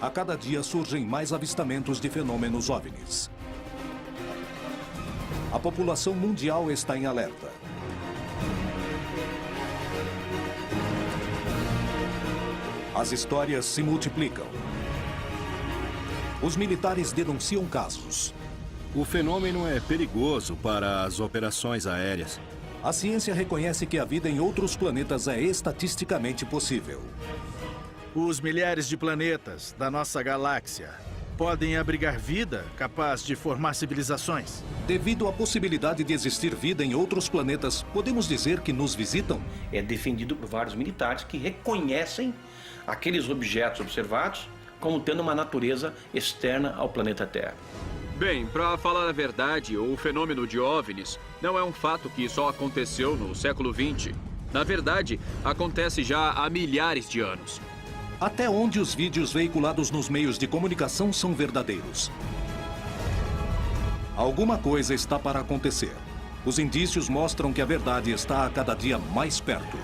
a cada dia surgem mais avistamentos de fenômenos OVNIs. A população mundial está em alerta. As histórias se multiplicam. Os militares denunciam casos. O fenômeno é perigoso para as operações aéreas. A ciência reconhece que a vida em outros planetas é estatisticamente possível. Os milhares de planetas da nossa galáxia podem abrigar vida capaz de formar civilizações. Devido à possibilidade de existir vida em outros planetas, podemos dizer que nos visitam? É defendido por vários militares que reconhecem aqueles objetos observados como tendo uma natureza externa ao planeta Terra. Bem, para falar a verdade, o fenômeno de OVNIs não é um fato que só aconteceu no século XX. Na verdade, acontece já há milhares de anos. Até onde os vídeos veiculados nos meios de comunicação são verdadeiros? Alguma coisa está para acontecer. Os indícios mostram que a verdade está a cada dia mais perto.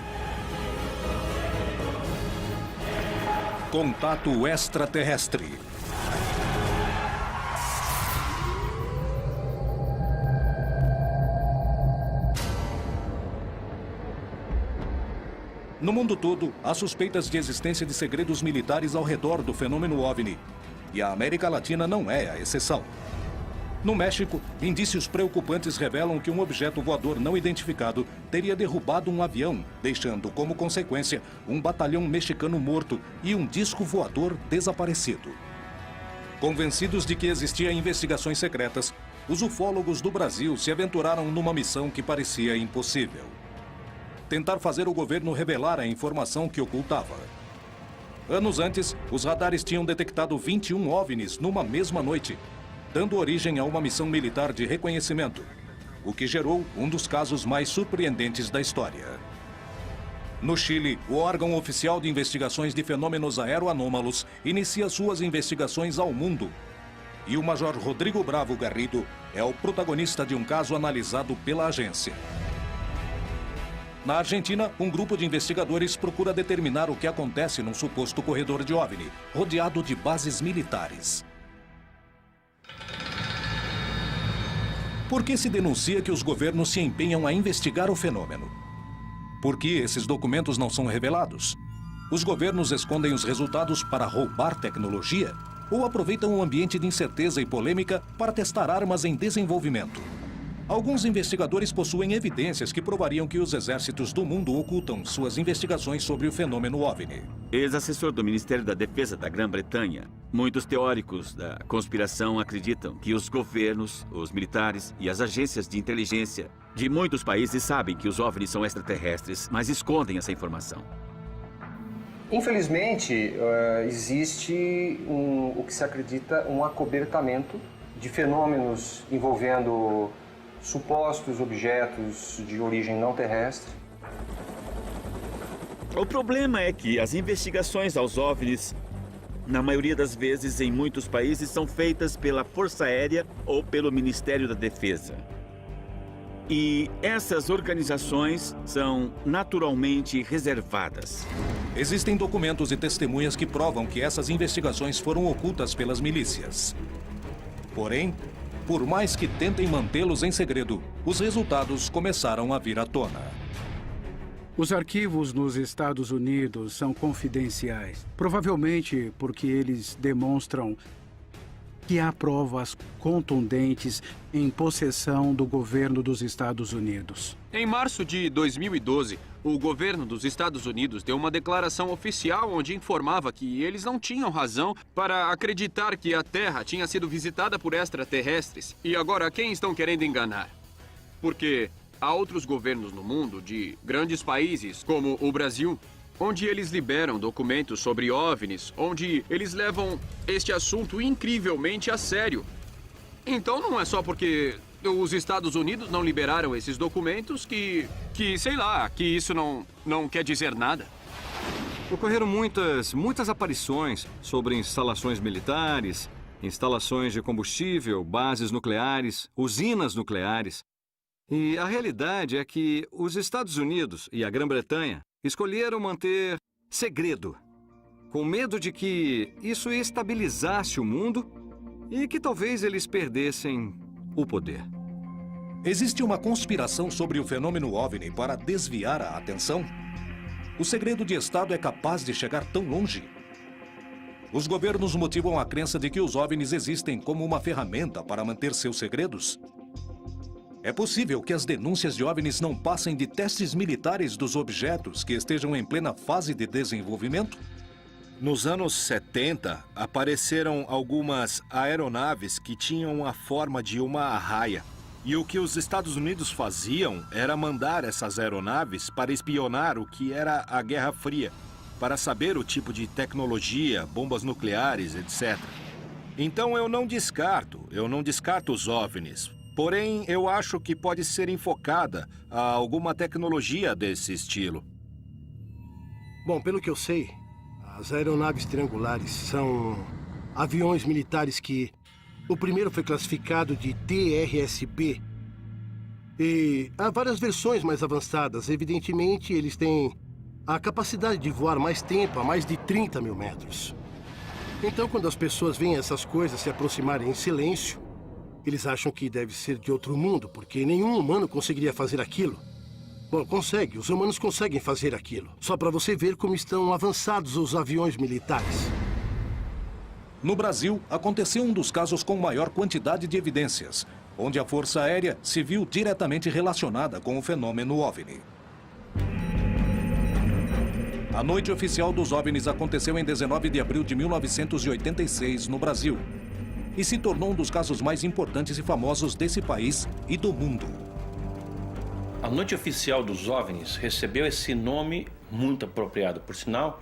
Contato extraterrestre. No mundo todo, há suspeitas de existência de segredos militares ao redor do fenômeno OVNI. E a América Latina não é a exceção. No México, indícios preocupantes revelam que um objeto voador não identificado teria derrubado um avião, deixando como consequência um batalhão mexicano morto e um disco voador desaparecido. Convencidos de que existiam investigações secretas, os ufólogos do Brasil se aventuraram numa missão que parecia impossível: tentar fazer o governo revelar a informação que ocultava. Anos antes, os radares tinham detectado 21 OVNIs numa mesma noite, dando origem a uma missão militar de reconhecimento, o que gerou um dos casos mais surpreendentes da história. No Chile, o órgão oficial de investigações de fenômenos aeroanômalos inicia suas investigações ao mundo. E o Major Rodrigo Bravo Garrido é o protagonista de um caso analisado pela agência. Na Argentina, um grupo de investigadores procura determinar o que acontece num suposto corredor de OVNI, rodeado de bases militares. Por que se denuncia que os governos se empenham a investigar o fenômeno? Por que esses documentos não são revelados? Os governos escondem os resultados para roubar tecnologia? Ou aproveitam um ambiente de incerteza e polêmica para testar armas em desenvolvimento? Alguns investigadores possuem evidências que provariam que os exércitos do mundo ocultam suas investigações sobre o fenômeno OVNI. Ex-assessor do Ministério da Defesa da Grã-Bretanha, muitos teóricos da conspiração acreditam que os governos, os militares e as agências de inteligência de muitos países sabem que os OVNIs são extraterrestres, mas escondem essa informação. Infelizmente, existe o que se acredita um acobertamento de fenômenos envolvendo supostos objetos de origem não terrestre. O problema é que as investigações aos OVNIs, na maioria das vezes em muitos países, são feitas pela Força Aérea ou pelo Ministério da Defesa. E essas organizações são naturalmente reservadas. Existem documentos e testemunhas que provam que essas investigações foram ocultas pelas milícias. Porém, por mais que tentem mantê-los em segredo, os resultados começaram a vir à tona. Os arquivos nos Estados Unidos são confidenciais, provavelmente porque eles demonstram que há provas contundentes em possessão do governo dos Estados Unidos. Em março de 2012, o governo dos Estados Unidos deu uma declaração oficial onde informava que eles não tinham razão para acreditar que a Terra tinha sido visitada por extraterrestres. E agora, quem estão querendo enganar? Porque há outros governos no mundo, de grandes países, como o Brasil, onde eles liberam documentos sobre OVNIs, onde eles levam este assunto incrivelmente a sério. Então não é só porque os Estados Unidos não liberaram esses documentos que sei lá, que isso não quer dizer nada. Ocorreram muitas aparições sobre instalações militares, instalações de combustível, bases nucleares, usinas nucleares. E a realidade é que os Estados Unidos e a Grã-Bretanha escolheram manter segredo com medo de que isso estabilizasse o mundo e que talvez eles perdessem o poder. Existe uma conspiração sobre o fenômeno OVNI para desviar a atenção? O segredo de Estado é capaz de chegar tão longe? Os governos motivam a crença de que os OVNIs existem como uma ferramenta para manter seus segredos? É possível que as denúncias de OVNIs não passem de testes militares dos objetos que estejam em plena fase de desenvolvimento? Nos anos 70, apareceram algumas aeronaves que tinham a forma de uma arraia. E o que os Estados Unidos faziam era mandar essas aeronaves para espionar o que era a Guerra Fria, para saber o tipo de tecnologia, bombas nucleares, etc. Então eu não descarto os OVNIs. Porém, eu acho que pode ser enfocada a alguma tecnologia desse estilo. Bom, pelo que eu sei, as aeronaves triangulares são aviões militares que o primeiro foi classificado de TRS-B. E há várias versões mais avançadas. Evidentemente, eles têm a capacidade de voar mais tempo, a mais de 30 mil metros. Então, quando as pessoas veem essas coisas se aproximarem em silêncio, eles acham que deve ser de outro mundo, porque nenhum humano conseguiria fazer aquilo. Bom, consegue. Os humanos conseguem fazer aquilo. Só para você ver como estão avançados os aviões militares. No Brasil, aconteceu um dos casos com maior quantidade de evidências, onde a Força Aérea se viu diretamente relacionada com o fenômeno OVNI. A noite oficial dos OVNIs aconteceu em 19 de abril de 1986, no Brasil, e se tornou um dos casos mais importantes e famosos desse país e do mundo. A noite oficial dos OVNIs recebeu esse nome muito apropriado, por sinal,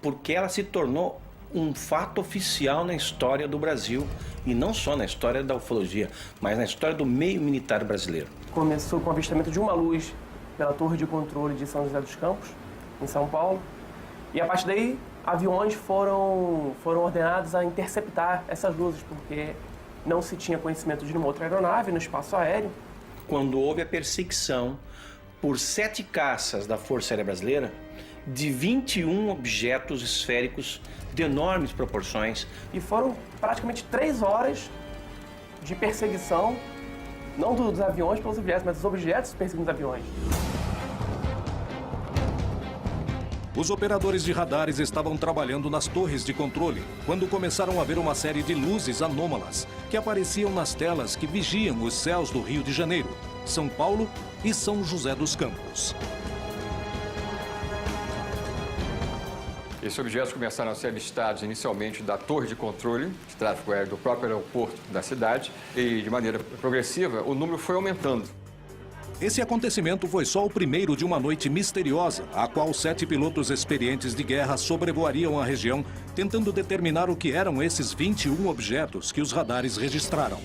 porque ela se tornou um fato oficial na história do Brasil, e não só na história da ufologia, mas na história do meio militar brasileiro. Começou com o avistamento de uma luz pela torre de controle de São José dos Campos, em São Paulo, e a partir daí aviões foram ordenados a interceptar essas luzes, porque não se tinha conhecimento de nenhuma outra aeronave no espaço aéreo. Quando houve a perseguição por 7 caças da Força Aérea Brasileira, de 21 objetos esféricos de enormes proporções. E foram praticamente 3 horas de perseguição, não dos aviões pelos objetos, mas dos objetos perseguindo os aviões. Os operadores de radares estavam trabalhando nas torres de controle, quando começaram a ver uma série de luzes anômalas que apareciam nas telas que vigiam os céus do Rio de Janeiro, São Paulo e São José dos Campos. Esses objetos começaram a ser avistados inicialmente da torre de controle de tráfego aéreo do próprio aeroporto da cidade e, de maneira progressiva, o número foi aumentando. Esse acontecimento foi só o primeiro de uma noite misteriosa, a qual 7 pilotos experientes de guerra sobrevoariam a região, tentando determinar o que eram esses 21 objetos que os radares registraram.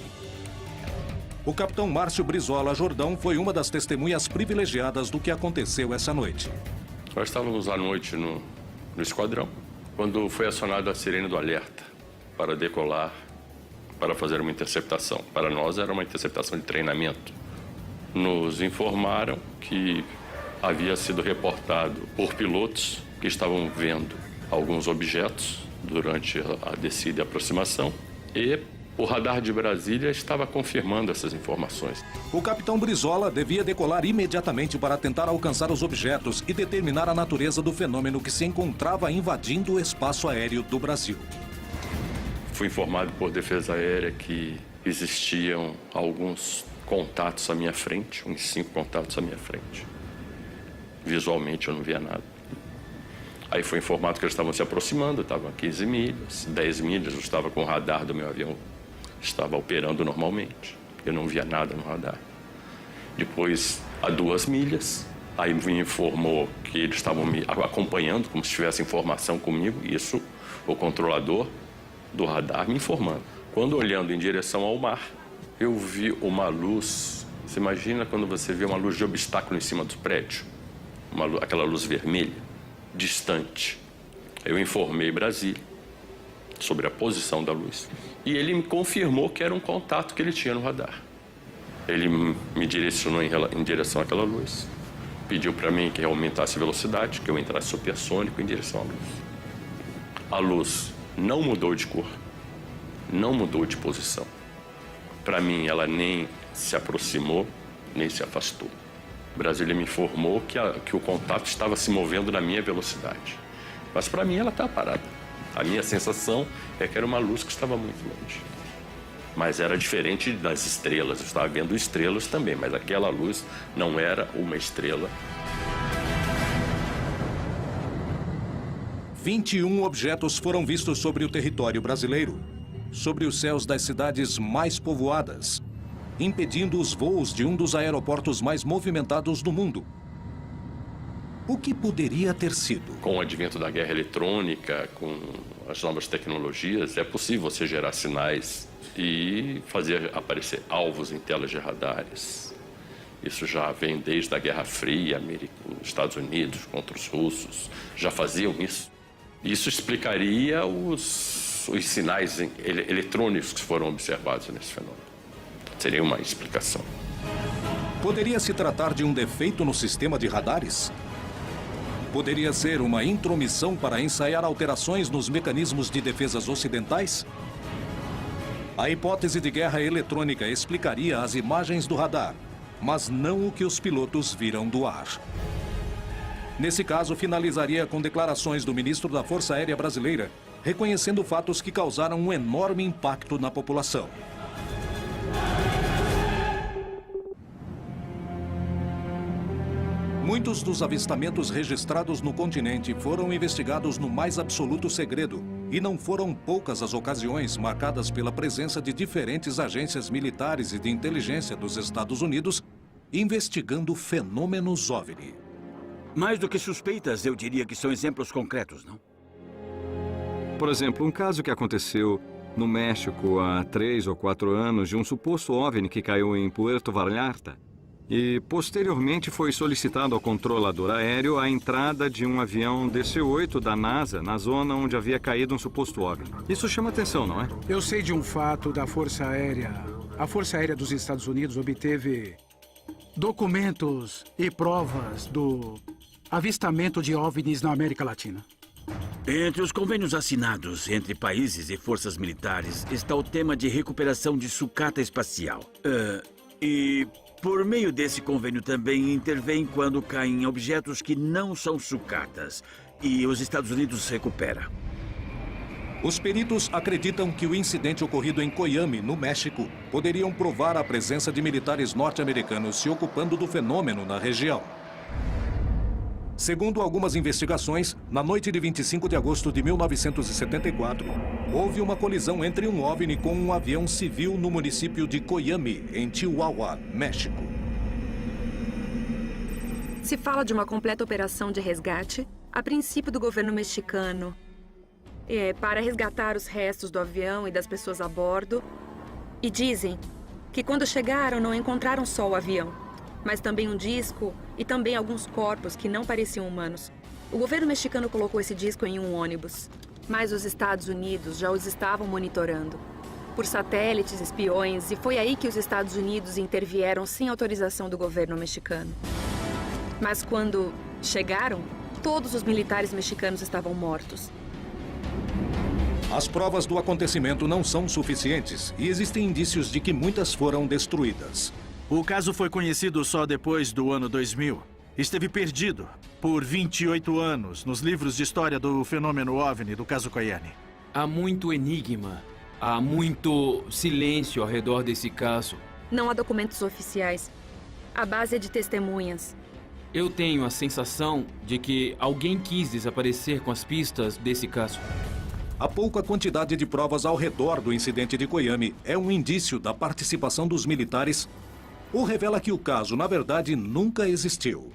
O capitão Márcio Brizola Jordão foi uma das testemunhas privilegiadas do que aconteceu essa noite. Nós estávamos à noite no esquadrão, quando foi acionada a sirene do alerta para decolar, para fazer uma interceptação. Para nós era uma interceptação de treinamento. Nos informaram que havia sido reportado por pilotos que estavam vendo alguns objetos durante a descida e aproximação, e o radar de Brasília estava confirmando essas informações. O capitão Brizola devia decolar imediatamente para tentar alcançar os objetos e determinar a natureza do fenômeno que se encontrava invadindo o espaço aéreo do Brasil. Fui informado por Defesa Aérea que existiam alguns contatos à minha frente, uns 5 contatos à minha frente. Visualmente eu não via nada. Aí foi informado que eles estavam se aproximando, estavam a 15 milhas, 10 milhas, eu estava com o radar do meu avião, estava operando normalmente. Eu não via nada no radar. Depois, a 2 milhas, aí me informou que eles estavam me acompanhando, como se tivesse informação comigo, isso o controlador do radar me informando. Quando olhando em direção ao mar, eu vi uma luz. Você imagina quando você vê uma luz de obstáculo em cima do prédio? Aquela luz vermelha, distante. Eu informei Brasília sobre a posição da luz e ele me confirmou que era um contato que ele tinha no radar. Ele me direcionou em direção àquela luz, pediu para mim que eu aumentasse a velocidade, que eu entrasse supersônico em direção à luz. A luz não mudou de cor, não mudou de posição. Para mim, ela nem se aproximou, nem se afastou. Brasília me informou que o contato estava se movendo na minha velocidade. Mas para mim ela estava parada. A minha sensação é que era uma luz que estava muito longe. Mas era diferente das estrelas. Eu estava vendo estrelas também, mas aquela luz não era uma estrela. 21 objetos foram vistos sobre o território brasileiro, sobre os céus das cidades mais povoadas, impedindo os voos de um dos aeroportos mais movimentados do mundo. O que poderia ter sido? Com o advento da guerra eletrônica, com as novas tecnologias, é possível você gerar sinais e fazer aparecer alvos em telas de radares. Isso já vem desde a Guerra Fria, os Estados Unidos contra os russos, já faziam isso. Isso explicaria os sinais eletrônicos que foram observados nesse fenômeno. Seria uma explicação. Poderia se tratar de um defeito no sistema de radares? Poderia ser uma intromissão para ensaiar alterações nos mecanismos de defesas ocidentais? A hipótese de guerra eletrônica explicaria as imagens do radar, mas não o que os pilotos viram do ar. Nesse caso, finalizaria com declarações do ministro da Força Aérea Brasileira, reconhecendo fatos que causaram um enorme impacto na população. Muitos dos avistamentos registrados no continente foram investigados no mais absoluto segredo, e não foram poucas as ocasiões marcadas pela presença de diferentes agências militares e de inteligência dos Estados Unidos investigando fenômenos OVNI. Mais do que suspeitas, eu diria que são exemplos concretos, não? Por exemplo, um caso que aconteceu no México há 3 ou 4 anos de um suposto OVNI que caiu em Puerto Vallarta. E, posteriormente, foi solicitado ao controlador aéreo a entrada de um avião DC-8 da NASA na zona onde havia caído um suposto OVNI. Isso chama atenção, não é? Eu sei de um fato da Força Aérea. A Força Aérea dos Estados Unidos obteve documentos e provas do avistamento de OVNIs na América Latina. Entre os convênios assinados entre países e forças militares está o tema de recuperação de sucata espacial. Por meio desse convênio também intervém quando caem objetos que não são sucatas e os Estados Unidos recupera. Os peritos acreditam que o incidente ocorrido em Coyame, no México, poderiam provar a presença de militares norte-americanos se ocupando do fenômeno na região. Segundo algumas investigações, na noite de 25 de agosto de 1974, houve uma colisão entre um OVNI com um avião civil no município de Coyame, em Chihuahua, México. Se fala de uma completa operação de resgate, a princípio do governo mexicano, para resgatar os restos do avião e das pessoas a bordo. E dizem que quando chegaram não encontraram só o avião, mas também um disco e também alguns corpos que não pareciam humanos. O governo mexicano colocou esse disco em um ônibus, mas os Estados Unidos já os estavam monitorando por satélites, espiões, e foi aí que os Estados Unidos intervieram sem autorização do governo mexicano. Mas quando chegaram, todos os militares mexicanos estavam mortos. As provas do acontecimento não são suficientes e existem indícios de que muitas foram destruídas. O caso foi conhecido só depois do ano 2000. Esteve perdido por 28 anos nos livros de história do fenômeno OVNI do caso Coyame. Há muito enigma, há muito silêncio ao redor desse caso. Não há documentos oficiais. A base é de testemunhas. Eu tenho a sensação de que alguém quis desaparecer com as pistas desse caso. A pouca quantidade de provas ao redor do incidente de Coyame é um indício da participação dos militares ou revela que o caso, na verdade, nunca existiu.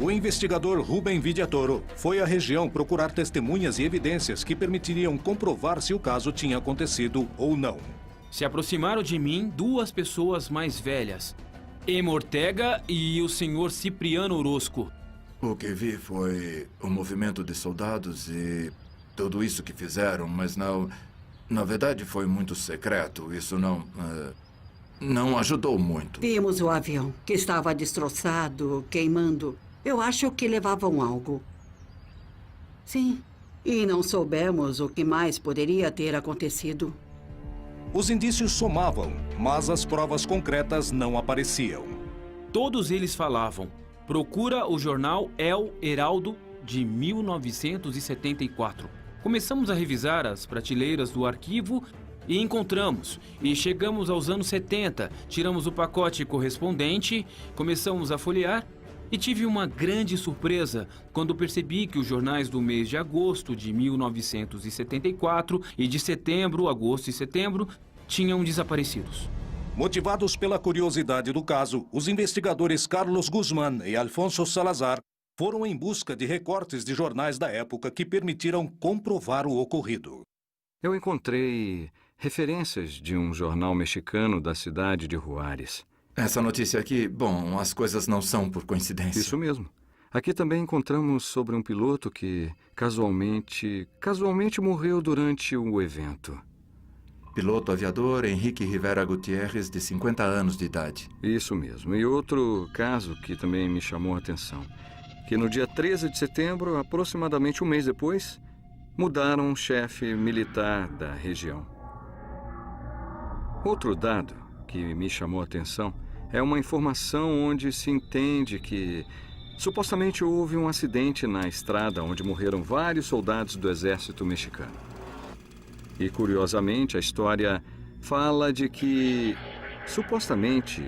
O investigador Rubem Vidiatoro foi à região procurar testemunhas e evidências que permitiriam comprovar se o caso tinha acontecido ou não. Se aproximaram de mim 2 pessoas mais velhas, Ema Ortega e o senhor Cipriano Orozco. O que vi foi o movimento de soldados e tudo isso que fizeram, mas não... Na verdade, foi muito secreto. Isso não ajudou muito. Vimos o avião, que estava destroçado, queimando. Eu acho que levavam algo. Sim. E não soubemos o que mais poderia ter acontecido. Os indícios somavam, mas as provas concretas não apareciam. Todos eles falavam: procura o jornal El Heraldo de 1974. Começamos a revisar as prateleiras do arquivo e encontramos. E chegamos aos anos 70, tiramos o pacote correspondente, começamos a folhear e tive uma grande surpresa quando percebi que os jornais do mês de agosto de 1974 e de setembro, agosto e setembro, tinham desaparecidos. Motivados pela curiosidade do caso, os investigadores Carlos Guzmán e Alfonso Salazar foram em busca de recortes de jornais da época que permitiram comprovar o ocorrido. Eu encontrei referências de um jornal mexicano da cidade de Juárez. Essa notícia aqui, bom, as coisas não são por coincidência. Isso mesmo. Aqui também encontramos sobre um piloto que casualmente morreu durante o evento. Piloto aviador Henrique Rivera Gutierrez, de 50 anos de idade. Isso mesmo. E outro caso que também me chamou a atenção, que no dia 13 de setembro, aproximadamente um mês depois, mudaram o chefe militar da região. Outro dado que me chamou a atenção é uma informação onde se entende que supostamente houve um acidente na estrada onde morreram vários soldados do exército mexicano. E, curiosamente, a história fala de que, supostamente,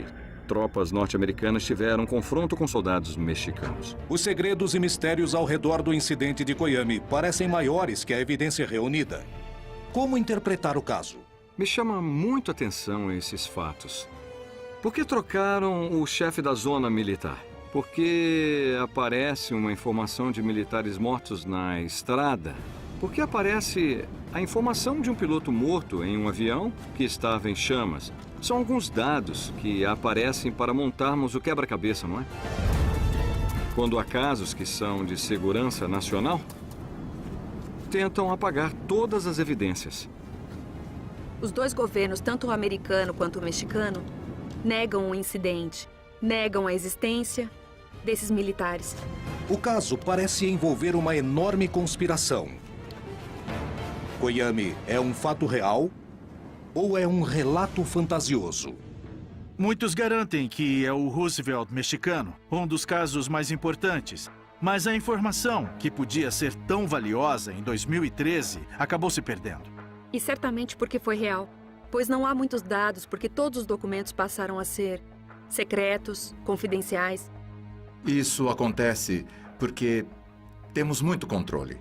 tropas norte-americanas tiveram um confronto com soldados mexicanos. Os segredos e mistérios ao redor do incidente de Coyame parecem maiores que a evidência reunida. Como interpretar o caso? Me chama muito a atenção esses fatos. Por que trocaram o chefe da zona militar? Porque aparece uma informação de militares mortos na estrada? Porque aparece a informação de um piloto morto em um avião que estava em chamas? São alguns dados que aparecem para montarmos o quebra-cabeça, não é? Quando há casos que são de segurança nacional, tentam apagar todas as evidências. Os dois governos, tanto o americano quanto o mexicano, negam o incidente, negam a existência desses militares. O caso parece envolver uma enorme conspiração. Coyame é um fato real ou é um relato fantasioso? Muitos garantem que é o Roosevelt mexicano, um dos casos mais importantes. Mas a informação, que podia ser tão valiosa em 2013, acabou se perdendo. E certamente porque foi real, pois não há muitos dados porque todos os documentos passaram a ser secretos, confidenciais. Isso acontece porque temos muito controle.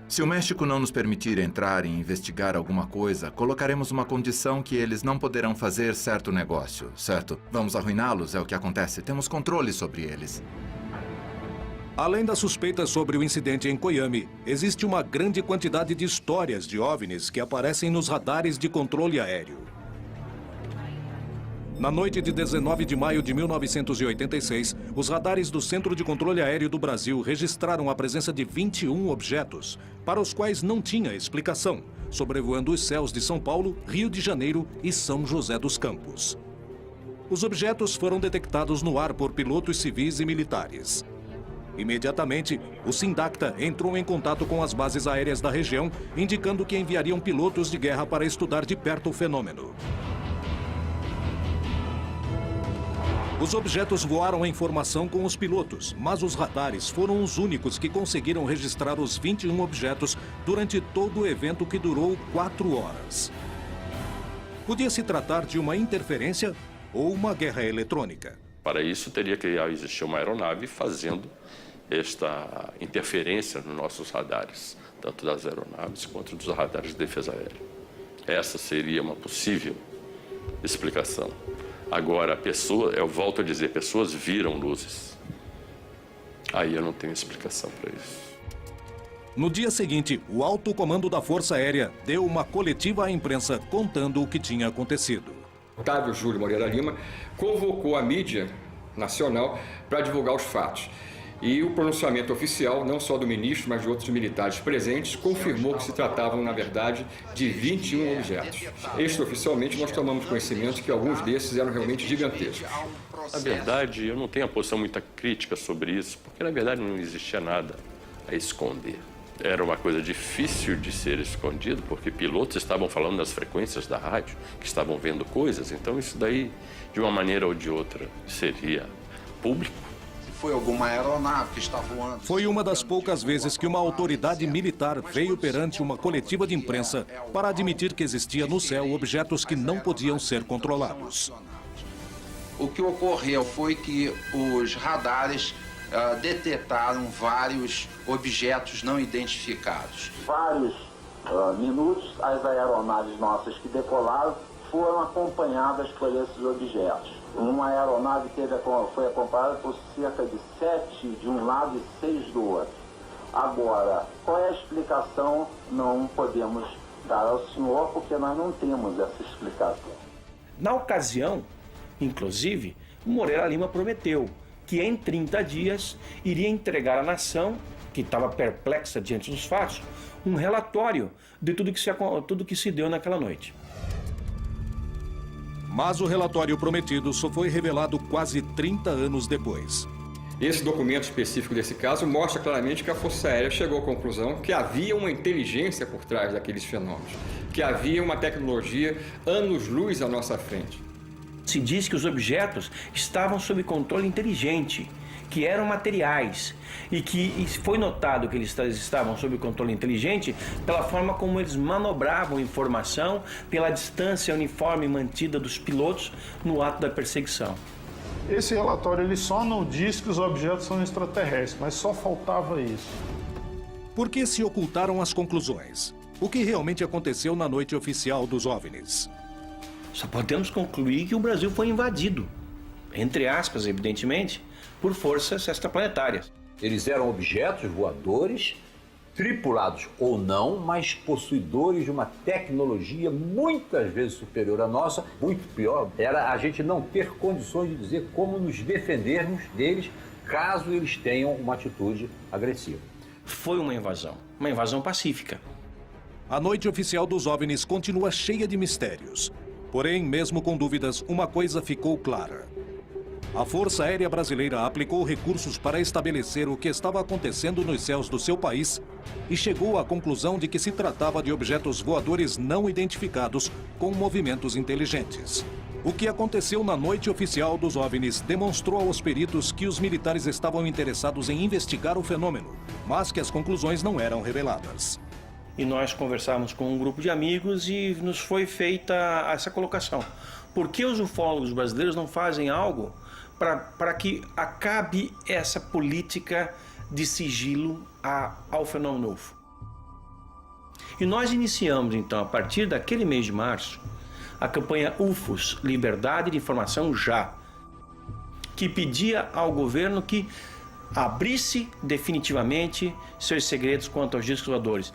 Se o México não nos permitir entrar e investigar alguma coisa, colocaremos uma condição que eles não poderão fazer certo negócio, certo? Vamos arruiná-los, é o que acontece. Temos controle sobre eles. Além das suspeitas sobre o incidente em Coyame, existe uma grande quantidade de histórias de OVNIs que aparecem nos radares de controle aéreo. Na noite de 19 de maio de 1986, os radares do Centro de Controle Aéreo do Brasil registraram a presença de 21 objetos, para os quais não tinha explicação, sobrevoando os céus de São Paulo, Rio de Janeiro e São José dos Campos. Os objetos foram detectados no ar por pilotos civis e militares. Imediatamente, o Sindacta entrou em contato com as bases aéreas da região, indicando que enviariam pilotos de guerra para estudar de perto o fenômeno. Os objetos voaram em formação com os pilotos, mas os radares foram os únicos que conseguiram registrar os 21 objetos durante todo o evento, que durou 4 horas. Podia se tratar de uma interferência ou uma guerra eletrônica. Para isso, teria que existir uma aeronave fazendo esta interferência nos nossos radares, tanto das aeronaves quanto dos radares de defesa aérea. Essa seria uma possível explicação. Agora, eu volto a dizer, pessoas viram luzes. Aí eu não tenho explicação para isso. No dia seguinte, o alto comando da Força Aérea deu uma coletiva à imprensa contando o que tinha acontecido. Otávio Júlio Moreira Lima convocou a mídia nacional para divulgar os fatos. E o pronunciamento oficial, não só do ministro, mas de outros militares presentes, confirmou que se tratavam, na verdade, de 21 objetos. Extraoficialmente, nós tomamos conhecimento que alguns desses eram realmente gigantescos. Na verdade, eu não tenho uma posição muito crítica sobre isso, porque, na verdade, não existia nada a esconder. Era uma coisa difícil de ser escondido, porque pilotos estavam falando nas frequências da rádio, que estavam vendo coisas, então isso daí, de uma maneira ou de outra, seria público. Foi alguma aeronave que está voando. Foi uma das poucas vezes que uma autoridade militar veio perante uma coletiva de imprensa para admitir que existia no céu objetos que não podiam ser controlados. O que ocorreu foi que os radares detectaram vários objetos não identificados. Vários minutos, as aeronaves nossas que decolaram foram acompanhadas por esses objetos. Uma aeronave foi acompanhada por cerca de 7 de um lado e 6 do outro. Agora, qual é a explicação? Não podemos dar ao senhor, porque nós não temos essa explicação. Na ocasião, inclusive, o Moreira Lima prometeu que em 30 dias iria entregar à nação, que estava perplexa diante dos fatos, um relatório de tudo que se deu naquela noite. Mas o relatório prometido só foi revelado quase 30 anos depois. Esse documento específico desse caso mostra claramente que a Força Aérea chegou à conclusão que havia uma inteligência por trás daqueles fenômenos, que havia uma tecnologia anos-luz à nossa frente. Se diz que os objetos estavam sob controle inteligente, que eram materiais, e que foi notado que eles estavam sob controle inteligente pela forma como eles manobravam informação, pela distância uniforme mantida dos pilotos no ato da perseguição. Esse relatório ele só não diz que os objetos são extraterrestres, mas só faltava isso. Por que se ocultaram as conclusões? O que realmente aconteceu na noite oficial dos OVNIs? Só podemos concluir que o Brasil foi invadido, entre aspas, evidentemente, por forças extraplanetárias. Eles eram objetos voadores, tripulados ou não, mas possuidores de uma tecnologia muitas vezes superior à nossa. Muito pior era a gente não ter condições de dizer como nos defendermos deles caso eles tenham uma atitude agressiva. Foi uma invasão pacífica. A noite oficial dos OVNIs continua cheia de mistérios. Porém, mesmo com dúvidas, uma coisa ficou clara. A Força Aérea Brasileira aplicou recursos para estabelecer o que estava acontecendo nos céus do seu país e chegou à conclusão de que se tratava de objetos voadores não identificados com movimentos inteligentes. O que aconteceu na noite oficial dos OVNIs demonstrou aos peritos que os militares estavam interessados em investigar o fenômeno, mas que as conclusões não eram reveladas. E nós conversávamos com um grupo de amigos e nos foi feita essa colocação. Por que os ufólogos brasileiros não fazem algo para que acabe essa política de sigilo ao fenômeno UFO? E nós iniciamos, então, a partir daquele mês de março, a campanha UFOS, Liberdade de Informação Já, que pedia ao governo que abrisse definitivamente seus segredos quanto aos discos voadores.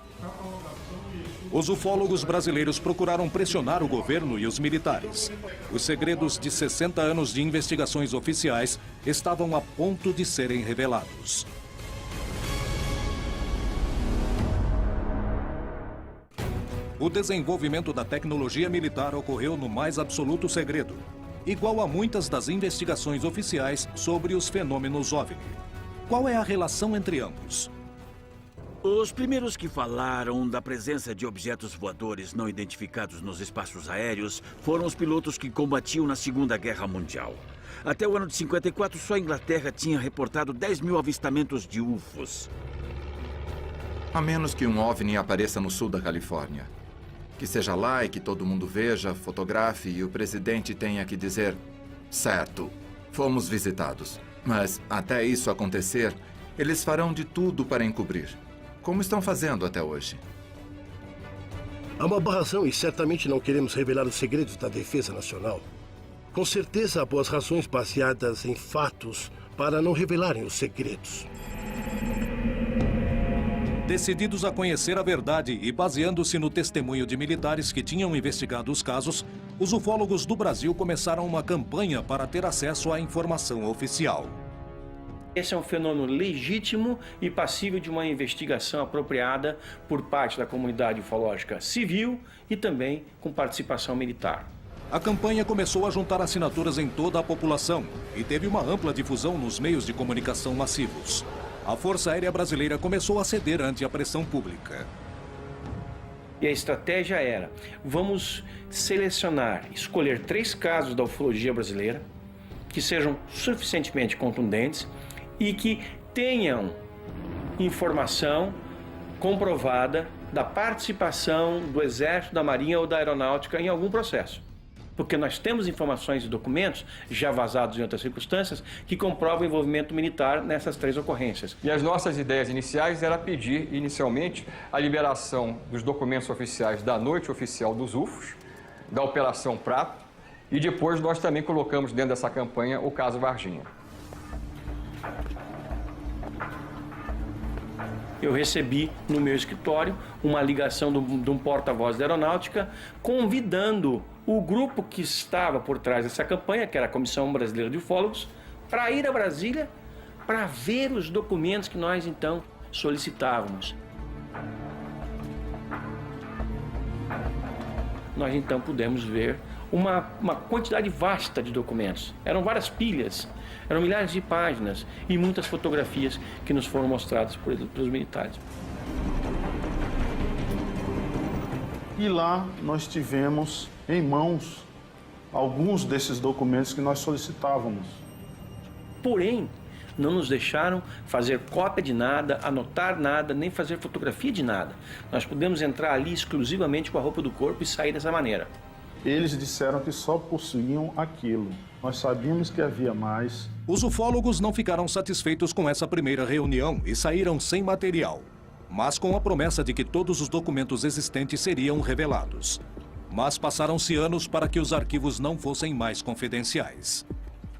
Os ufólogos brasileiros procuraram pressionar o governo e os militares. Os segredos de 60 anos de investigações oficiais estavam a ponto de serem revelados. O desenvolvimento da tecnologia militar ocorreu no mais absoluto segredo, igual a muitas das investigações oficiais sobre os fenômenos OVNI. Qual é a relação entre ambos? Os primeiros que falaram da presença de objetos voadores não identificados nos espaços aéreos foram os pilotos que combatiam na Segunda Guerra Mundial. Até o ano de 54, só a Inglaterra tinha reportado 10 mil avistamentos de UFOs. A menos que um OVNI apareça no sul da Califórnia. Que seja lá e que todo mundo veja, fotografe e o presidente tenha que dizer: certo, fomos visitados. Mas até isso acontecer, eles farão de tudo para encobrir. Como estão fazendo até hoje? Há uma boa razão e certamente não queremos revelar os segredos da defesa nacional. Com certeza há boas razões baseadas em fatos para não revelarem os segredos. Decididos a conhecer a verdade e baseando-se no testemunho de militares que tinham investigado os casos, os ufólogos do Brasil começaram uma campanha para ter acesso à informação oficial. Esse é um fenômeno legítimo e passível de uma investigação apropriada por parte da comunidade ufológica civil e também com participação militar. A campanha começou a juntar assinaturas em toda a população e teve uma ampla difusão nos meios de comunicação massivos. A Força Aérea Brasileira começou a ceder ante a pressão pública. E a estratégia era, vamos selecionar, escolher 3 casos da ufologia brasileira que sejam suficientemente contundentes e que tenham informação comprovada da participação do Exército, da Marinha ou da Aeronáutica em algum processo. Porque nós temos informações e documentos, já vazados em outras circunstâncias, que comprovam o envolvimento militar nessas 3 ocorrências. E as nossas ideias iniciais era pedir, inicialmente, a liberação dos documentos oficiais da Noite Oficial dos UFOs, da Operação Prato, e depois nós também colocamos dentro dessa campanha o caso Varginha. Eu recebi no meu escritório uma ligação de um porta-voz da Aeronáutica convidando o grupo que estava por trás dessa campanha, que era a Comissão Brasileira de Ufólogos, para ir a Brasília para ver os documentos que nós então solicitávamos. Nós então pudemos ver uma quantidade vasta de documentos. Eram várias pilhas, eram milhares de páginas e muitas fotografias que nos foram mostradas pelos militares. E lá nós tivemos em mãos alguns desses documentos que nós solicitávamos. Porém, não nos deixaram fazer cópia de nada, anotar nada, nem fazer fotografia de nada. Nós pudemos entrar ali exclusivamente com a roupa do corpo e sair dessa maneira. Eles disseram que só possuíam aquilo. Nós sabíamos que havia mais. Os ufólogos não ficaram satisfeitos com essa primeira reunião e saíram sem material, mas com a promessa de que todos os documentos existentes seriam revelados. Mas passaram-se anos para que os arquivos não fossem mais confidenciais.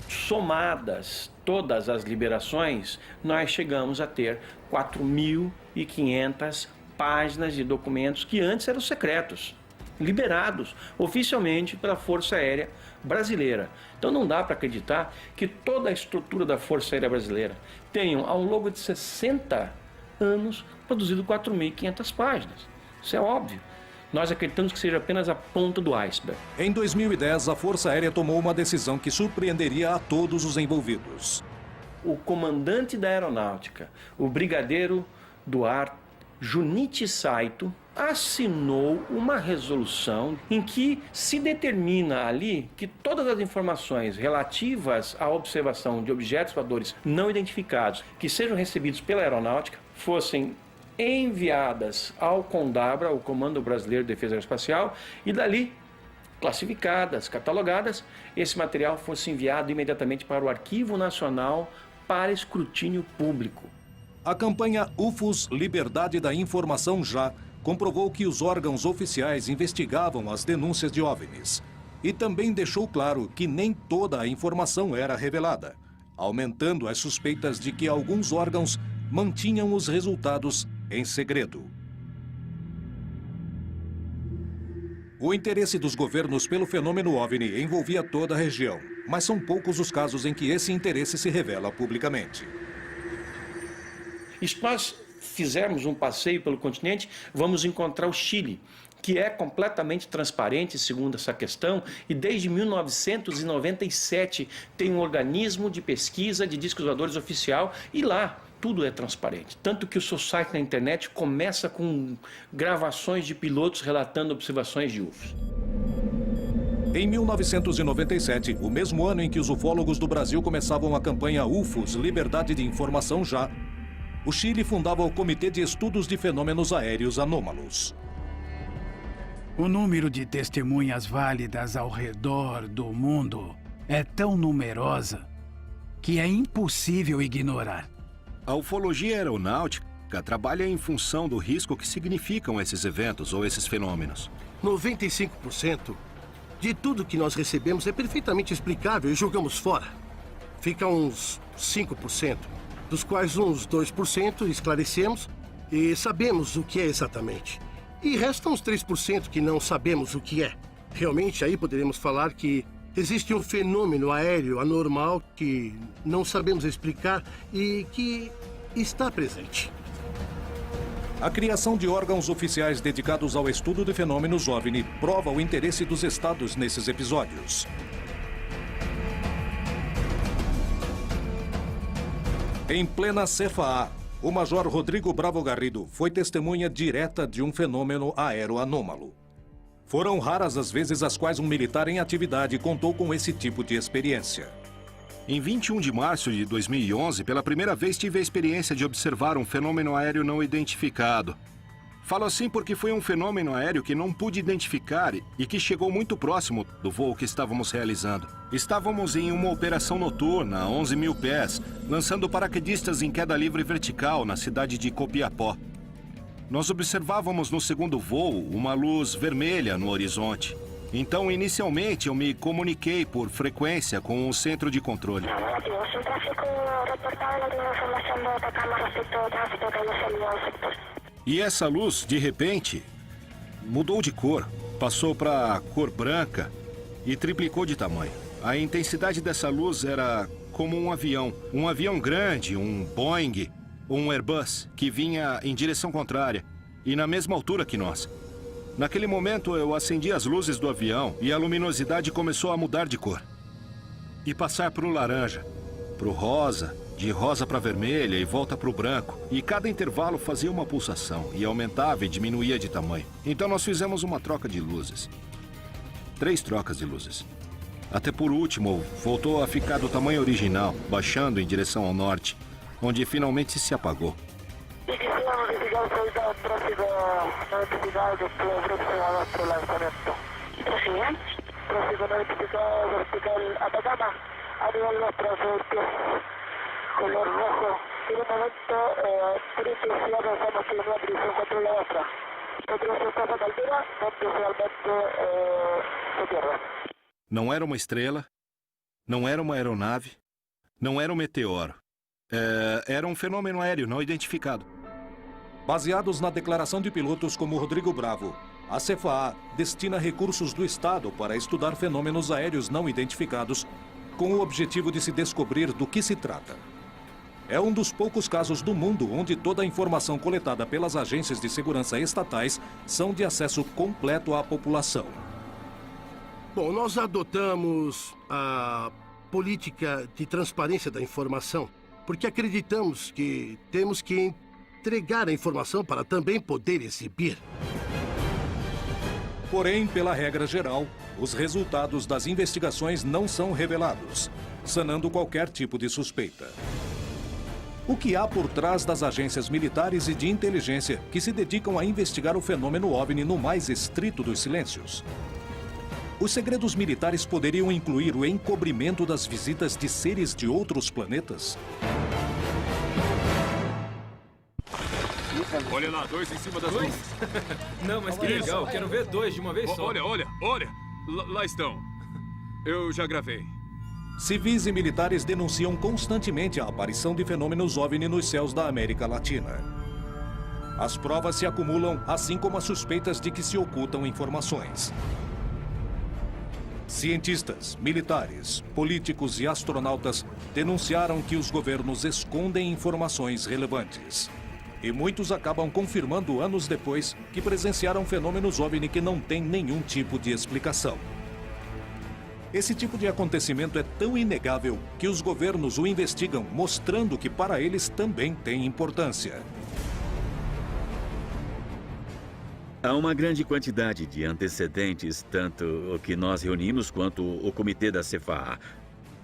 Somadas todas as liberações, nós chegamos a ter 4.500 páginas de documentos que antes eram secretos, liberados oficialmente pela Força Aérea Brasileira. Então não dá para acreditar que toda a estrutura da Força Aérea Brasileira tenha, ao longo de 60 anos, produzido 4.500 páginas. Isso é óbvio. Nós acreditamos que seja apenas a ponta do iceberg. Em 2010, a Força Aérea tomou uma decisão que surpreenderia a todos os envolvidos. O comandante da Aeronáutica, o brigadeiro do ar Junichi Saito, assinou uma resolução em que se determina ali que todas as informações relativas à observação de objetos voadores não identificados que sejam recebidos pela Aeronáutica fossem enviadas ao CONDABRA, o Comando Brasileiro de Defesa Aeroespacial, e dali, classificadas, catalogadas, esse material fosse enviado imediatamente para o Arquivo Nacional para escrutínio público. A campanha UFOS Liberdade da Informação Já comprovou que os órgãos oficiais investigavam as denúncias de OVNIs e também deixou claro que nem toda a informação era revelada, aumentando as suspeitas de que alguns órgãos mantinham os resultados em segredo. O interesse dos governos pelo fenômeno OVNI envolvia toda a região, mas são poucos os casos em que esse interesse se revela publicamente. E se nós fizermos um passeio pelo continente, vamos encontrar o Chile, que é completamente transparente, segundo essa questão, e desde 1997 tem um organismo de pesquisa de discos voadores oficial, e lá tudo é transparente. Tanto que o seu site na internet começa com gravações de pilotos relatando observações de UFOs. Em 1997, o mesmo ano em que os ufólogos do Brasil começavam a campanha UFOS Liberdade de Informação Já, o Chile fundava o Comitê de Estudos de Fenômenos Aéreos Anômalos. O número de testemunhas válidas ao redor do mundo é tão numerosa que é impossível ignorar. A ufologia aeronáutica trabalha em função do risco que significam esses eventos ou esses fenômenos. 95% de tudo que nós recebemos é perfeitamente explicável e jogamos fora. Fica uns 5%, dos quais uns 2% esclarecemos e sabemos o que é exatamente. E restam uns 3% que não sabemos o que é. Realmente, aí poderíamos falar que existe um fenômeno aéreo anormal que não sabemos explicar e que está presente. A criação de órgãos oficiais dedicados ao estudo de fenômenos OVNI prova o interesse dos estados nesses episódios. Em plena CFA, o Major Rodrigo Bravo Garrido foi testemunha direta de um fenômeno aeroanômalo. Foram raras as vezes as quais um militar em atividade contou com esse tipo de experiência. Em 21 de março de 2011, pela primeira vez tive a experiência de observar um fenômeno aéreo não identificado. Falo assim porque foi um fenômeno aéreo que não pude identificar e que chegou muito próximo do voo que estávamos realizando. Estávamos em uma operação noturna a 11 mil pés, lançando paraquedistas em queda livre vertical na cidade de Copiapó. Nós observávamos no segundo voo uma luz vermelha no horizonte. Então, inicialmente, eu me comuniquei por frequência com o centro de controle. E essa luz, de repente, mudou de cor. Passou para cor branca e triplicou de tamanho. A intensidade dessa luz era como um avião grande, um Boeing ou um Airbus, que vinha em direção contrária e na mesma altura que nós. Naquele momento, eu acendi as luzes do avião e a luminosidade começou a mudar de cor. E passar para o laranja, para o rosa, de rosa para vermelha e volta para o branco. E cada intervalo fazia uma pulsação e aumentava e diminuía de tamanho. Então nós fizemos uma troca de luzes. 3 trocas de luzes. Até por último, voltou a ficar do tamanho original, baixando em direção ao norte, onde finalmente se apagou. Não era uma estrela, não era uma aeronave, não era um meteoro. Era um fenômeno aéreo não identificado. Baseados na declaração de pilotos como Rodrigo Bravo, a CFA destina recursos do Estado para estudar fenômenos aéreos não identificados, com o objetivo de se descobrir do que se trata. É um dos poucos casos do mundo onde toda a informação coletada pelas agências de segurança estatais são de acesso completo à população. Bom, nós adotamos a política de transparência da informação porque acreditamos que temos que entregar a informação para também poder exibir. Porém, pela regra geral, os resultados das investigações não são revelados, sanando qualquer tipo de suspeita. O que há por trás das agências militares e de inteligência que se dedicam a investigar o fenômeno OVNI no mais estrito dos silêncios? Os segredos militares poderiam incluir o encobrimento das visitas de seres de outros planetas? Olha lá, 2 em cima das luzes. Não, mas que legal, quero ver 2 de uma vez só. Olha. Lá estão. Eu já gravei. Civis e militares denunciam constantemente a aparição de fenômenos OVNI nos céus da América Latina. As provas se acumulam, assim como as suspeitas de que se ocultam informações. Cientistas, militares, políticos e astronautas denunciaram que os governos escondem informações relevantes. E muitos acabam confirmando anos depois que presenciaram fenômenos OVNI que não têm nenhum tipo de explicação. Esse tipo de acontecimento é tão inegável que os governos o investigam, mostrando que para eles também tem importância. Há uma grande quantidade de antecedentes, tanto o que nós reunimos quanto o comitê da CFA,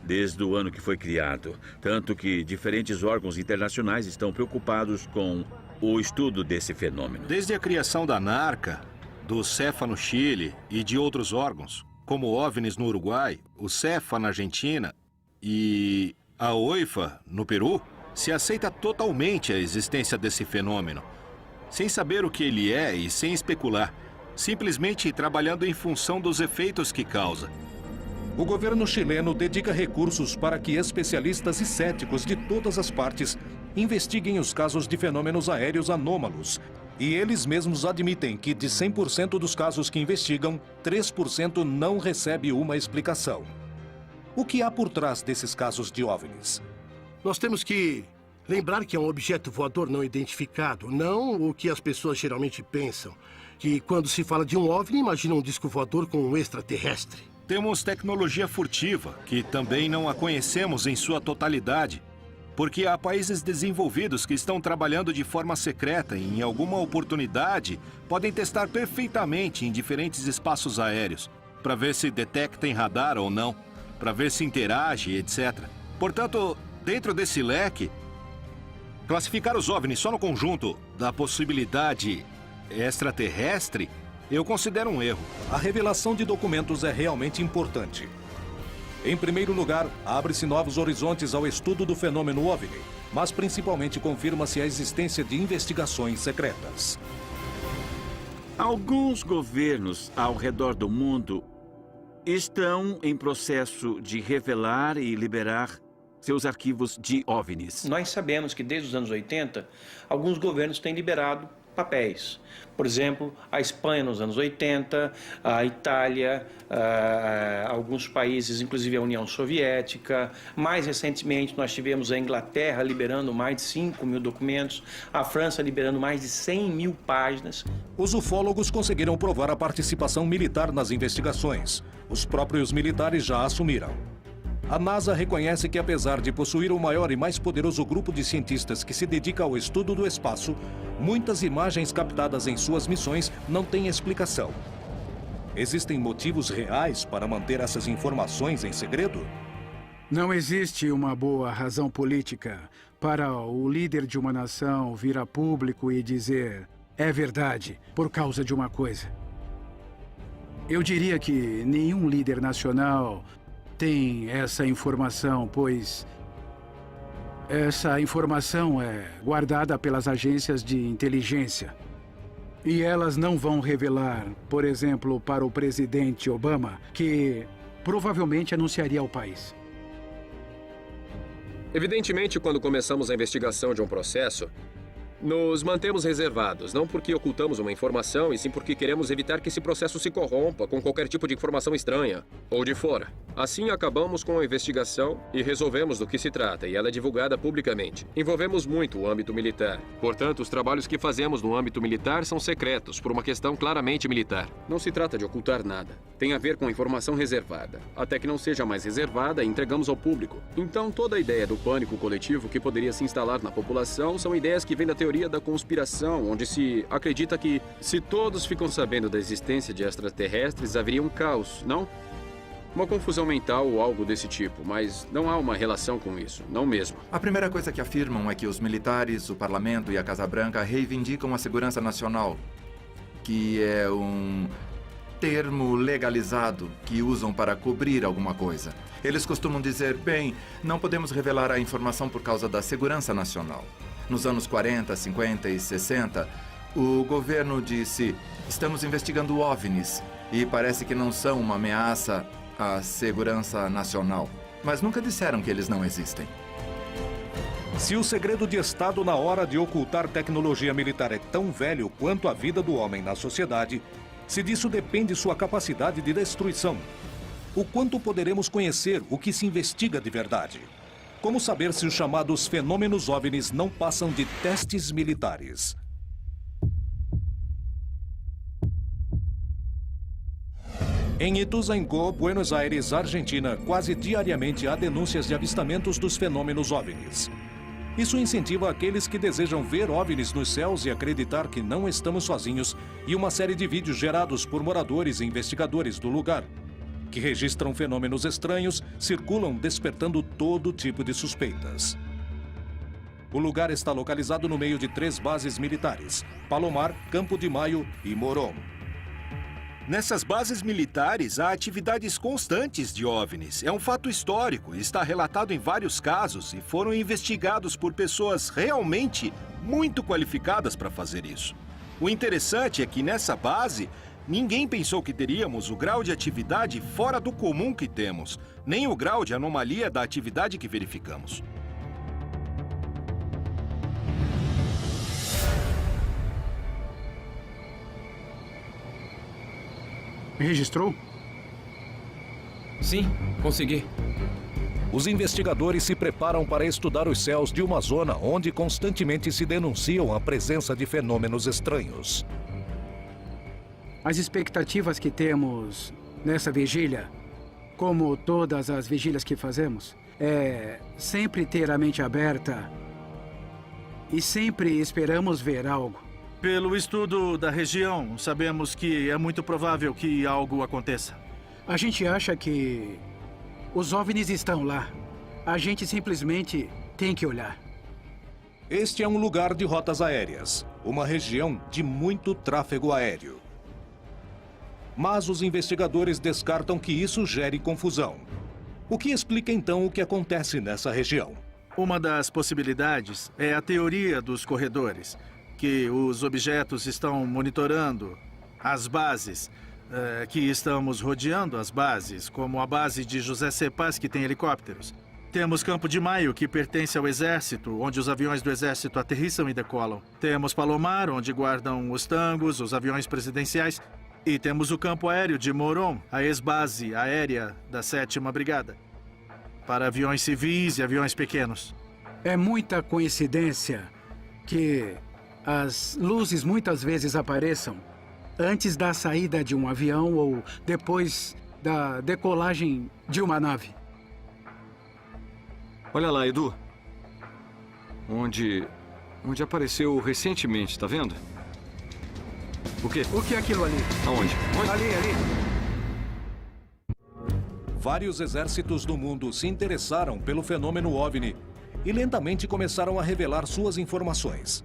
desde o ano que foi criado. Tanto que diferentes órgãos internacionais estão preocupados com o estudo desse fenômeno. Desde a criação da NARCA, do CEFA no Chile e de outros órgãos, como o OVNIs no Uruguai, o CEFA na Argentina e a OIFA no Peru, se aceita totalmente a existência desse fenômeno, sem saber o que ele é e sem especular, simplesmente trabalhando em função dos efeitos que causa. O governo chileno dedica recursos para que especialistas e céticos de todas as partes investiguem os casos de fenômenos aéreos anômalos. E eles mesmos admitem que de 100% dos casos que investigam, 3% não recebe uma explicação. O que há por trás desses casos de OVNIs? Nós temos que lembrar que é um objeto voador não identificado, não o que as pessoas geralmente pensam. Que quando se fala de um OVNI, imaginam um disco voador com um extraterrestre. Temos tecnologia furtiva, que também não a conhecemos em sua totalidade, porque há países desenvolvidos que estão trabalhando de forma secreta e, em alguma oportunidade, podem testar perfeitamente em diferentes espaços aéreos, para ver se detectam radar ou não, para ver se interage, etc. Portanto, dentro desse leque, classificar os OVNIs só no conjunto da possibilidade extraterrestre, eu considero um erro. A revelação de documentos é realmente importante. Em primeiro lugar, abre-se novos horizontes ao estudo do fenômeno OVNI, mas principalmente confirma-se a existência de investigações secretas. Alguns governos ao redor do mundo estão em processo de revelar e liberar seus arquivos de OVNIs. Nós sabemos que desde os anos 80, alguns governos têm liberado papéis. Por exemplo, a Espanha nos anos 80, a Itália, alguns países, inclusive a União Soviética. Mais recentemente, nós tivemos a Inglaterra liberando mais de 5 mil documentos, a França liberando mais de 100 mil páginas. Os ufólogos conseguiram provar a participação militar nas investigações. Os próprios militares já assumiram. A NASA reconhece que, apesar de possuir o maior e mais poderoso grupo de cientistas que se dedica ao estudo do espaço, muitas imagens captadas em suas missões não têm explicação. Existem motivos reais para manter essas informações em segredo? Não existe uma boa razão política para o líder de uma nação vir a público e dizer é verdade por causa de uma coisa. Eu diria que nenhum líder nacional tem essa informação, pois essa informação é guardada pelas agências de inteligência. E elas não vão revelar, por exemplo, para o presidente Obama, que provavelmente anunciaria ao país. Evidentemente, quando começamos a investigação de um processo, nos mantemos reservados, não porque ocultamos uma informação, e sim porque queremos evitar que esse processo se corrompa com qualquer tipo de informação estranha ou de fora. Assim, acabamos com a investigação e resolvemos do que se trata, e ela é divulgada publicamente. Envolvemos muito o âmbito militar. Portanto, os trabalhos que fazemos no âmbito militar são secretos, por uma questão claramente militar. Não se trata de ocultar nada. Tem a ver com informação reservada. Até que não seja mais reservada, entregamos ao público. Então, toda a ideia do pânico coletivo que poderia se instalar na população são ideias que vêm da teoria da conspiração, onde se acredita que, se todos ficam sabendo da existência de extraterrestres, haveria um caos, não? Uma confusão mental ou algo desse tipo, mas não há uma relação com isso, não mesmo. A primeira coisa que afirmam é que os militares, o Parlamento e a Casa Branca reivindicam a segurança nacional, que é um termo legalizado que usam para cobrir alguma coisa. Eles costumam dizer, bem, não podemos revelar a informação por causa da segurança nacional. Nos anos 40, 50 e 60, o governo disse, estamos investigando OVNIs e parece que não são uma ameaça à segurança nacional. Mas nunca disseram que eles não existem. Se o segredo de Estado na hora de ocultar tecnologia militar é tão velho quanto a vida do homem na sociedade, se disso depende sua capacidade de destruição, o quanto poderemos conhecer o que se investiga de verdade? Como saber se os chamados fenômenos OVNIs não passam de testes militares? Em Ituzaingó, Buenos Aires, Argentina, quase diariamente há denúncias de avistamentos dos fenômenos OVNIs. Isso incentiva aqueles que desejam ver OVNIs nos céus e acreditar que não estamos sozinhos, e uma série de vídeos gerados por moradores e investigadores do lugar, que registram fenômenos estranhos, circulam despertando todo tipo de suspeitas. O lugar está localizado no meio de 3 bases militares: Palomar, Campo de Maio e Morón. Nessas bases militares, há atividades constantes de OVNIs. É um fato histórico, está relatado em vários casos e foram investigados por pessoas realmente muito qualificadas para fazer isso. O interessante é que nessa base, ninguém pensou que teríamos o grau de atividade fora do comum que temos, nem o grau de anomalia da atividade que verificamos. Registrou? Sim, consegui. Os investigadores se preparam para estudar os céus de uma zona onde constantemente se denunciam a presença de fenômenos estranhos. As expectativas que temos nessa vigília, como todas as vigílias que fazemos, é sempre ter a mente aberta e sempre esperamos ver algo. Pelo estudo da região, sabemos que é muito provável que algo aconteça. A gente acha que os OVNIs estão lá. A gente simplesmente tem que olhar. Este é um lugar de rotas aéreas, uma região de muito tráfego aéreo. Mas os investigadores descartam que isso gere confusão. O que explica então o que acontece nessa região? Uma das possibilidades é a teoria dos corredores, que os objetos estão monitorando as bases, que estamos rodeando as bases, como a base de José C. Paz, que tem helicópteros. Temos Campo de Maio, que pertence ao Exército, onde os aviões do Exército aterrissam e decolam. Temos Palomar, onde guardam os tangos, os aviões presidenciais. E temos o campo aéreo de Moron, a ex-base aérea da 7ª Brigada, para aviões civis e aviões pequenos. É muita coincidência que as luzes muitas vezes apareçam antes da saída de um avião ou depois da decolagem de uma nave. Olha lá, Edu. Onde apareceu recentemente, tá vendo? O quê? O que é aquilo ali? Aonde? Ali. Vários exércitos do mundo se interessaram pelo fenômeno OVNI e lentamente começaram a revelar suas informações.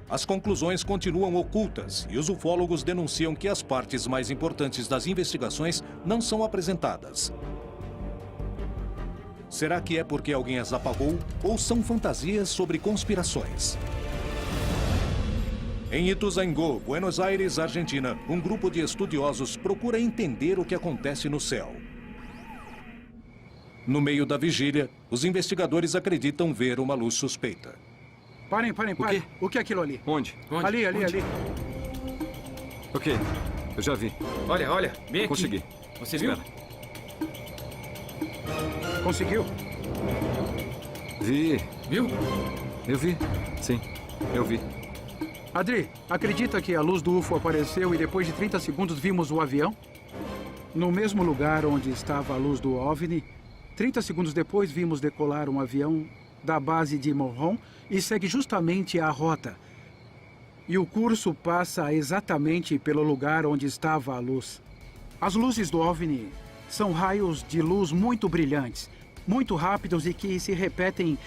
As conclusões continuam ocultas e os ufólogos denunciam que as partes mais importantes das investigações não são apresentadas. Será que é porque alguém as apagou ou são fantasias sobre conspirações? Em Ituzaingó, Buenos Aires, Argentina, um grupo de estudiosos procura entender o que acontece no céu. No meio da vigília, os investigadores acreditam ver uma luz suspeita. Parem. O que é aquilo ali? Onde? Ali. Ok, eu já vi. Olha, bem aqui. Consegui. Você viu? Conseguiu? Vi. Viu? Eu vi, sim, eu vi. Adri, acredita que a luz do UFO apareceu e depois de 30 segundos vimos o avião? No mesmo lugar onde estava a luz do OVNI, 30 segundos depois vimos decolar um avião da base de Moron e segue justamente a rota. E o curso passa exatamente pelo lugar onde estava a luz. As luzes do OVNI são raios de luz muito brilhantes, muito rápidos e que se repetem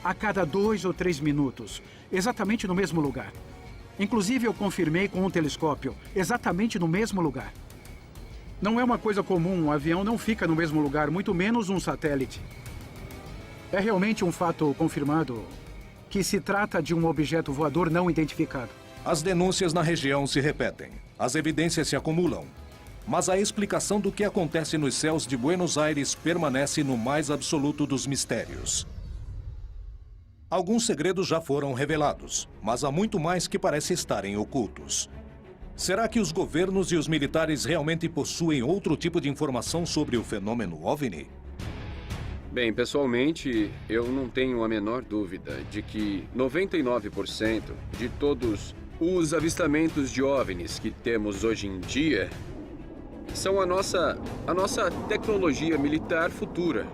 a cada 2 ou 3 minutos, exatamente no mesmo lugar. Inclusive, eu confirmei com um telescópio, exatamente no mesmo lugar. Não é uma coisa comum, um avião não fica no mesmo lugar, muito menos um satélite. É realmente um fato confirmado que se trata de um objeto voador não identificado. As denúncias na região se repetem, as evidências se acumulam. Mas a explicação do que acontece nos céus de Buenos Aires permanece no mais absoluto dos mistérios. Alguns segredos já foram revelados, mas há muito mais que parece estarem ocultos. Será que os governos e os militares realmente possuem outro tipo de informação sobre o fenômeno OVNI? Bem, pessoalmente, eu não tenho a menor dúvida de que 99% de todos os avistamentos de OVNIs que temos hoje em dia são a nossa tecnologia militar futura.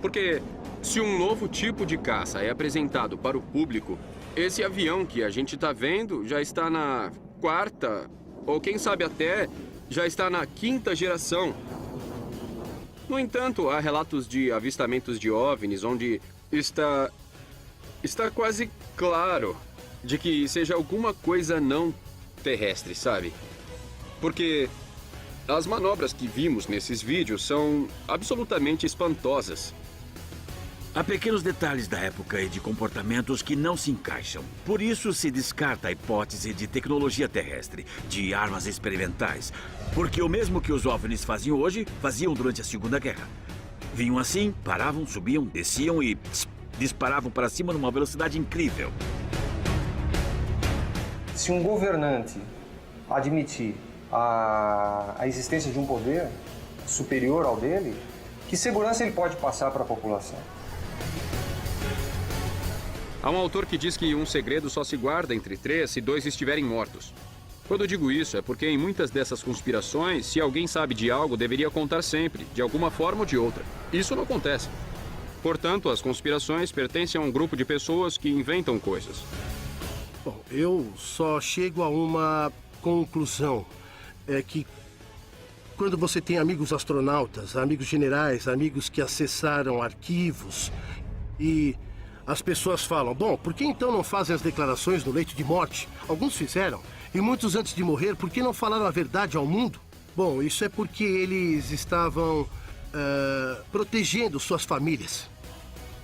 Porque se um novo tipo de caça é apresentado para o público, esse avião que a gente está vendo já está na 4ª, ou quem sabe até já está na 5ª geração. No entanto, há relatos de avistamentos de OVNIs onde está quase claro de que seja alguma coisa não terrestre, sabe? Porque as manobras que vimos nesses vídeos são absolutamente espantosas. Há pequenos detalhes da época e de comportamentos que não se encaixam. Por isso se descarta a hipótese de tecnologia terrestre, de armas experimentais. Porque o mesmo que os OVNIs faziam hoje, faziam durante a Segunda Guerra. Vinham assim, paravam, subiam, desciam e disparavam para cima numa velocidade incrível. Se um governante admitir a existência de um poder superior ao dele, que segurança ele pode passar para a população? Há um autor que diz que um segredo só se guarda entre 3 se 2 estiverem mortos. Quando eu digo isso, é porque em muitas dessas conspirações, se alguém sabe de algo, deveria contar sempre, de alguma forma ou de outra. Isso não acontece. Portanto, as conspirações pertencem a um grupo de pessoas que inventam coisas. Bom, eu só chego a uma conclusão. É que quando você tem amigos astronautas, amigos generais, amigos que acessaram arquivos e as pessoas falam, bom, por que então não fazem as declarações no leito de morte? Alguns fizeram. E muitos antes de morrer, por que não falaram a verdade ao mundo? Bom, isso é porque eles estavam protegendo suas famílias.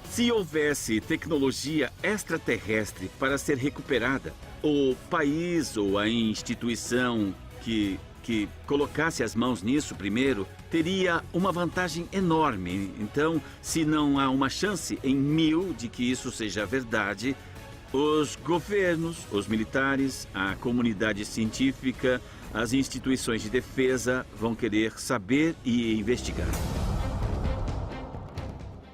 Se houvesse tecnologia extraterrestre para ser recuperada, o país ou a instituição que colocasse as mãos nisso primeiro, teria uma vantagem enorme. Então, se não há uma chance em 1000 de que isso seja verdade, os governos, os militares, a comunidade científica, as instituições de defesa vão querer saber e investigar.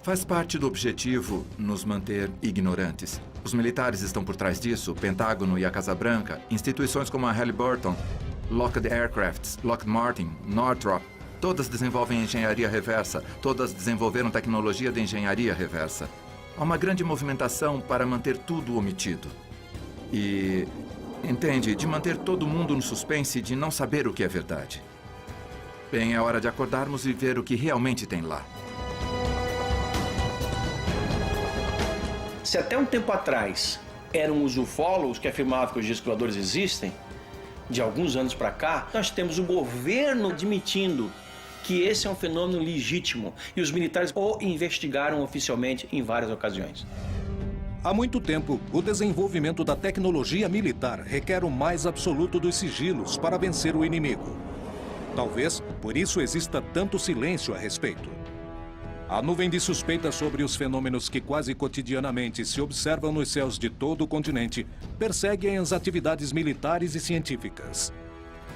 Faz parte do objetivo nos manter ignorantes. Os militares estão por trás disso, o Pentágono e a Casa Branca, instituições como a Halliburton, Lockheed Aircraft, Lockheed Martin, Northrop, todas desenvolvem engenharia reversa, todas desenvolveram tecnologia de engenharia reversa. Há uma grande movimentação para manter tudo omitido. E, entende, de manter todo mundo no suspense de não saber o que é verdade. Bem, é hora de acordarmos e ver o que realmente tem lá. Se até um tempo atrás eram os ufólogos que afirmavam que os discos voadores existem, de alguns anos para cá, nós temos o governo admitindo que esse é um fenômeno legítimo e os militares o investigaram oficialmente em várias ocasiões. Há muito tempo, o desenvolvimento da tecnologia militar requer o mais absoluto dos sigilos para vencer o inimigo. Talvez por isso exista tanto silêncio a respeito. A nuvem de suspeitas sobre os fenômenos que quase cotidianamente se observam nos céus de todo o continente perseguem as atividades militares e científicas.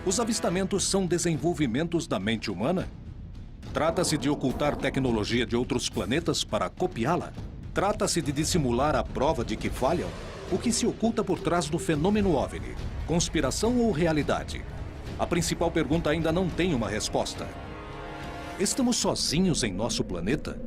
Os avistamentos são desenvolvimentos da mente humana? Trata-se de ocultar tecnologia de outros planetas para copiá-la? Trata-se de dissimular a prova de que falham? O que se oculta por trás do fenômeno OVNI? Conspiração ou realidade? A principal pergunta ainda não tem uma resposta. Estamos sozinhos em nosso planeta?